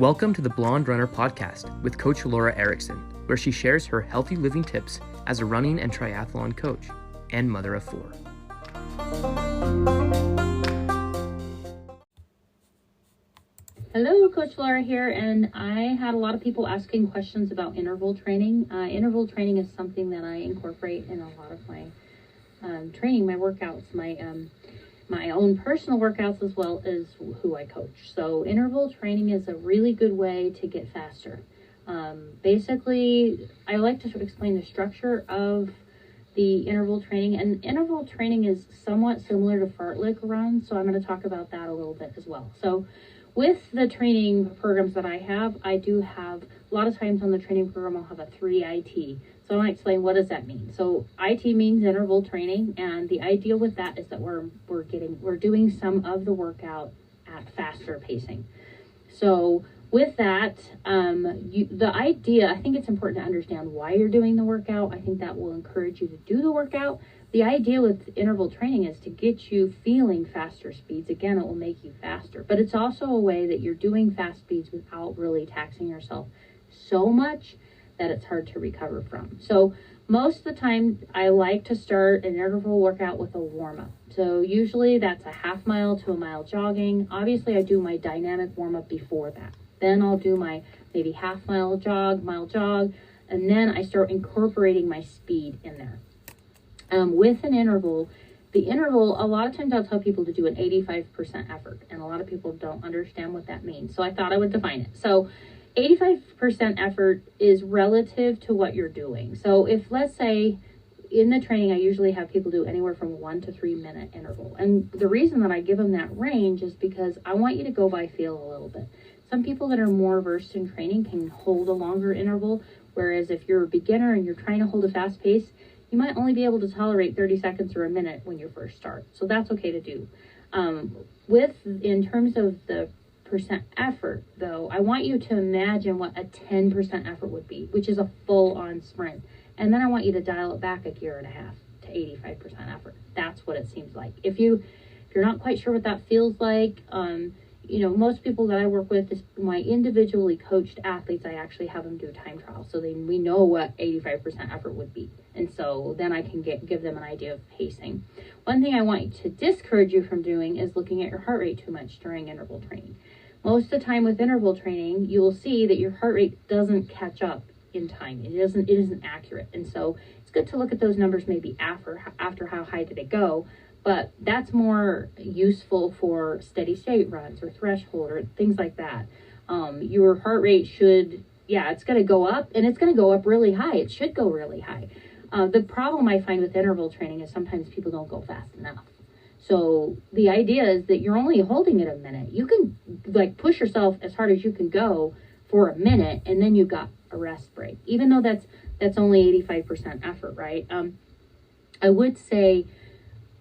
Welcome to the Blonde Runner podcast with Coach Laura Erickson, where she shares her healthy living tips as a running and triathlon coach and mother of 4. Hello, Coach Laura here, and I had a lot of people asking questions about interval training. Interval training is something that I incorporate in a lot of my training, my workouts, my own personal workouts, as well as who I coach. So interval training is a really good way to get faster. Basically, I like to explain the structure of the interval training, and interval training is somewhat similar to fartlek runs, so I'm going to talk about that a little bit as well. So with the training programs that I have, I do have, a lot of times on the training program, I'll have a 3IT. So I want to explain, what does that mean? So IT means interval training, and the idea with that is that we're doing some of the workout at faster pacing. So with that, the idea, I think it's important to understand why you're doing the workout. I think that will encourage you to do the workout. The idea with interval training is to get you feeling faster speeds. Again, it will make you faster, but it's also a way that you're doing fast speeds without really taxing yourself so much that it's hard to recover from. So most of the time, I like to start an interval workout with a warm-up. So usually that's a half mile to a mile jogging. Obviously, I do my dynamic warm-up before that. Then I'll do my maybe half mile jog, and then I start incorporating my speed in there. With an interval, the interval, a lot of times I'll tell people to do an 85% effort, and a lot of people don't understand what that means. So I thought I would define it. So 85% effort is relative to what you're doing. So if, let's say, in the training, I usually have people do anywhere from 1 to 3 minute interval. And the reason that I give them that range is because I want you to go by feel a little bit. Some people that are more versed in training can hold a longer interval, whereas if you're a beginner and you're trying to hold a fast pace, you might only be able to tolerate 30 seconds or a minute when you first start. So that's okay to do. In terms of the percent effort, though, I want you to imagine what a 10% effort would be, which is a full-on sprint. And then I want you to dial it back a gear and a half to 85% effort. That's what it seems like. If you're not quite sure what that feels like, most people that I work with, my individually coached athletes, I actually have them do time trials, so we know what 85% effort would be, and so then I can give them an idea of pacing. One thing I want to discourage you from doing is looking at your heart rate too much during interval training. Most of the time with interval training, you will see that your heart rate doesn't catch up in time. It isn't accurate, and so it's good to look at those numbers maybe after how high did it go. But that's more useful for steady state runs or threshold or things like that. Your heart rate it's going to go up, and it's going to go up really high. It should go really high. The problem I find with interval training is sometimes people don't go fast enough. So the idea is that you're only holding it a minute. You can push yourself as hard as you can go for a minute, and then you got a rest break, even though that's only 85% effort, right? I would say,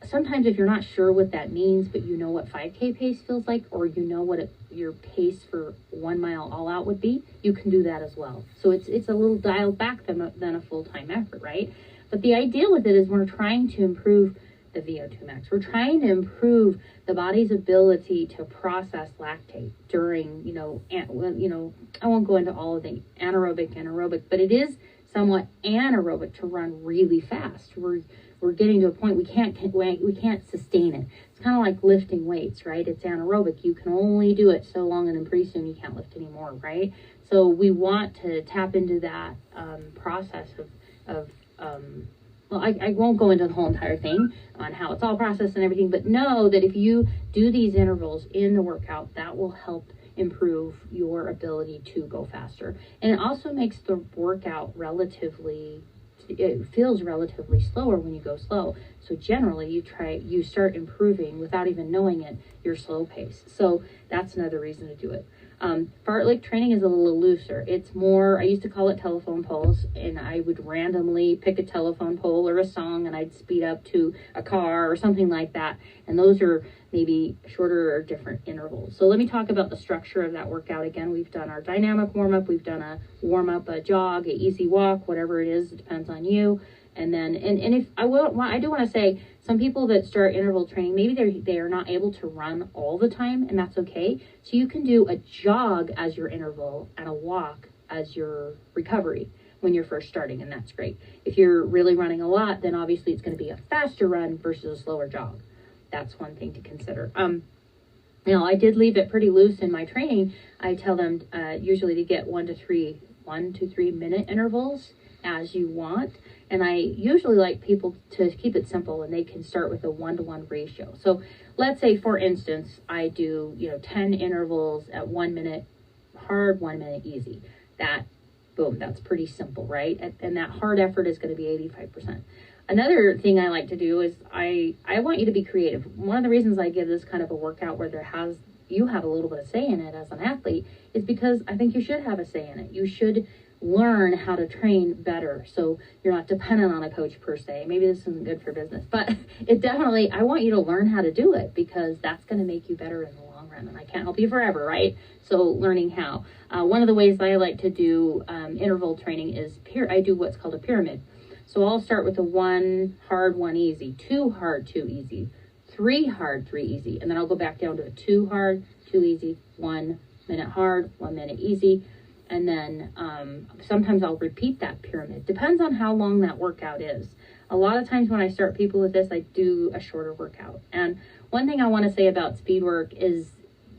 sometimes if you're not sure what that means, but you know what 5K pace feels like, or you know what your pace for 1 mile all out would be, you can do that as well. So it's a little dialed back than a full-time effort, right? But the idea with it is we're trying to improve the VO2 max. We're trying to improve the body's ability to process lactate during, I won't go into all of the anaerobic, but it is somewhat anaerobic to run really fast. We're getting to a point we can't sustain it. It's kind of like lifting weights, right? It's anaerobic. You can only do it so long, and then pretty soon you can't lift anymore, right? So we want to tap into that process I won't go into the whole entire thing on how it's all processed and everything, but know that if you do these intervals in the workout, that will help improve your ability to go faster. And it also makes the workout it feels relatively slower when you go slow. So generally you start improving without even knowing it, your slow pace. So that's another reason to do it. Fartlek training is a little looser. It's more, I used to call it telephone poles, and I would randomly pick a telephone pole or a song, and I'd speed up to a car or something like that. And those are maybe shorter or different intervals. So let me talk about the structure of that workout again. We've done our dynamic warm-up. We've done a warm-up, a jog, an easy walk, whatever it is. It depends on you. And then, and if I do want to say, some people that start interval training, maybe they are not able to run all the time, and that's okay. So you can do a jog as your interval and a walk as your recovery when you're first starting, and that's great. If you're really running a lot, then obviously it's going to be a faster run versus a slower jog. That's one thing to consider. I did leave it pretty loose in my training. I tell them usually to get 1 to 3 minute intervals as you want. And I usually like people to keep it simple, and they can start with a 1-to-1 ratio. So let's say, for instance, I do, 10 intervals at 1 minute hard, 1 minute easy. That's pretty simple, right? And that hard effort is going to be 85%. Another thing I like to do is I want you to be creative. One of the reasons I give this kind of a workout where you have a little bit of say in it as an athlete is because I think you should have a say in it. You should learn how to train better, so you're not dependent on a coach per se. Maybe this isn't good for business, but I want you to learn how to do it, because that's going to make you better in the long run, and I can't help you forever, right? So learning how. One of the ways that I like to do interval training is I do what's called a pyramid. So I'll start with a 1 hard, 1 easy, 2 hard, 2 easy, 3 hard, 3 easy, and then I'll go back down to a 2 hard, 2 easy, 1 minute hard, 1 minute easy. And then sometimes I'll repeat that pyramid. Depends on how long that workout is. A lot of times when I start people with this, I do a shorter workout. And one thing I want to say about speed work is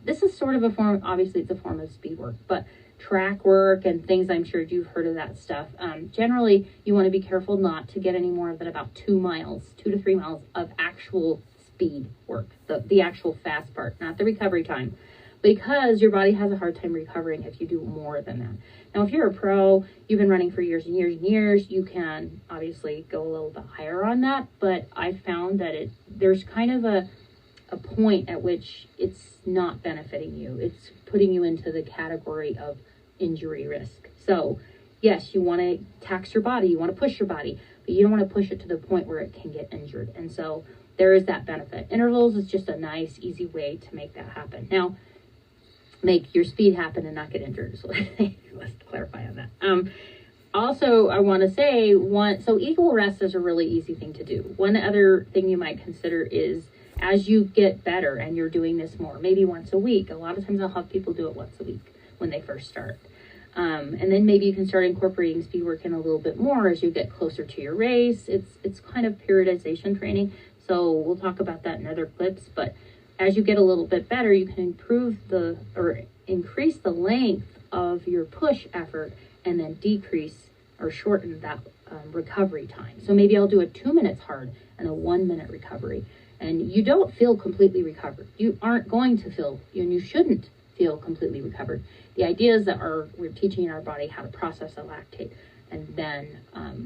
this is sort of obviously it's a form of speed work, but track work and things, I'm sure you've heard of that stuff. Generally, you want to be careful not to get any more than about 2 to 3 miles of actual speed work, the actual fast part, not the recovery time, because your body has a hard time recovering if you do more than that. Now, if you're a pro, you've been running for years and years and years, you can obviously go a little bit higher on that, but I found that there's kind of a point at which it's not benefiting you. It's putting you into the category of injury risk. So yes, you want to tax your body, you want to push your body, but you don't want to push it to the point where it can get injured. And so there is that benefit. Intervals is just a nice, easy way to make that happen. Now, make your speed happen and not get injured. So let's clarify on that. Also, I want to say so equal rest is a really easy thing to do. One other thing you might consider is, as you get better and you're doing this more, maybe once a week. A lot of times I'll have people do it once a week when they first start. And then maybe you can start incorporating speed work in a little bit more as you get closer to your race. It's kind of periodization training. So we'll talk about that in other clips. But as you get a little bit better, you can increase the length of your push effort and then decrease or shorten that recovery time. So maybe I'll do a 2 minutes hard and a 1 minute recovery. And you don't feel completely recovered. You aren't going to feel, and you shouldn't feel completely recovered. The idea is that we're teaching our body how to process a lactate and then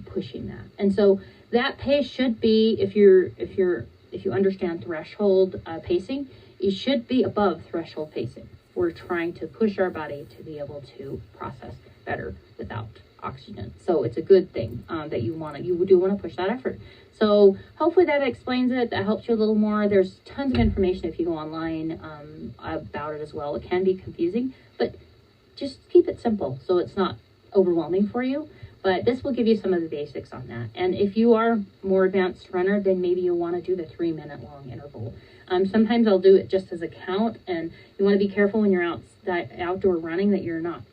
pushing that. And so that pace should be, if you understand threshold pacing, it should be above threshold pacing. We're trying to push our body to be able to process better without oxygen. So it's a good thing that you do want to push that effort. So hopefully that explains it. That helps you a little more. There's tons of information if you go online about it as well. It can be confusing, but just keep it simple so it's not overwhelming for you. But this will give you some of the basics on that. And if you are more advanced runner, then maybe you'll want to do the 3 minute long interval. Sometimes I'll do it just as a count, and you want to be careful when you're outdoor running that you're not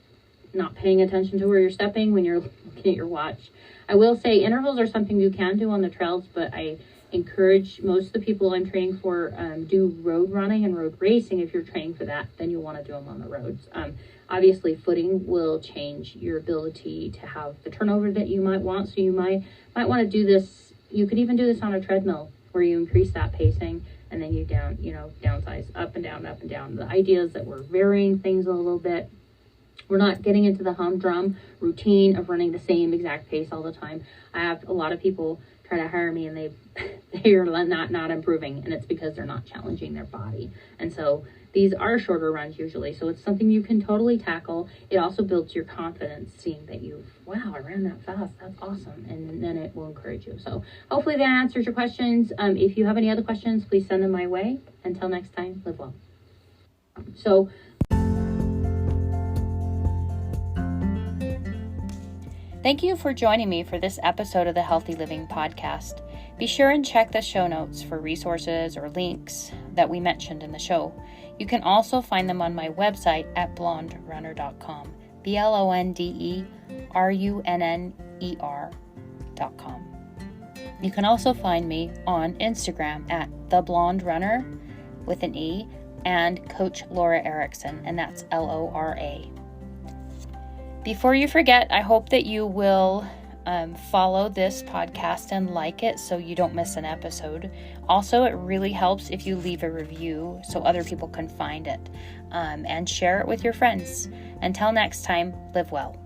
paying attention to where you're stepping when you're looking at your watch. I will say intervals are something you can do on the trails, but I encourage most of the people I'm training for do road running and road racing. If you're training for that, then you'll want to do them on the roads. Obviously, footing will change your ability to have the turnover that you might want. So you might want to do this. You could even do this on a treadmill where you increase that pacing and then you downsize up and down, up and down. The idea is that we're varying things a little bit. We're not getting into the humdrum routine of running the same exact pace all the time. I have a lot of people try to hire me and they are not improving, and it's because they're not challenging their body. And so these are shorter runs usually, so it's something you can totally tackle. It also builds your confidence, seeing that wow, I ran that fast, that's awesome, and then it will encourage you. So hopefully that answers your questions. If you have any other questions, please send them my way. Until next time, live well. So Thank you for joining me for this episode of the Healthy Living Podcast. Be sure and check the show notes for resources or links that we mentioned in the show. You can also find them on my website at blonderunner.com. BLONDERUNNER.com. You can also find me on Instagram at The Blonde Runner with an E and Coach Laura Erickson, and that's LORA. Before you forget, I hope that you will follow this podcast and like it so you don't miss an episode. Also, it really helps if you leave a review so other people can find it, and share it with your friends. Until next time, live well.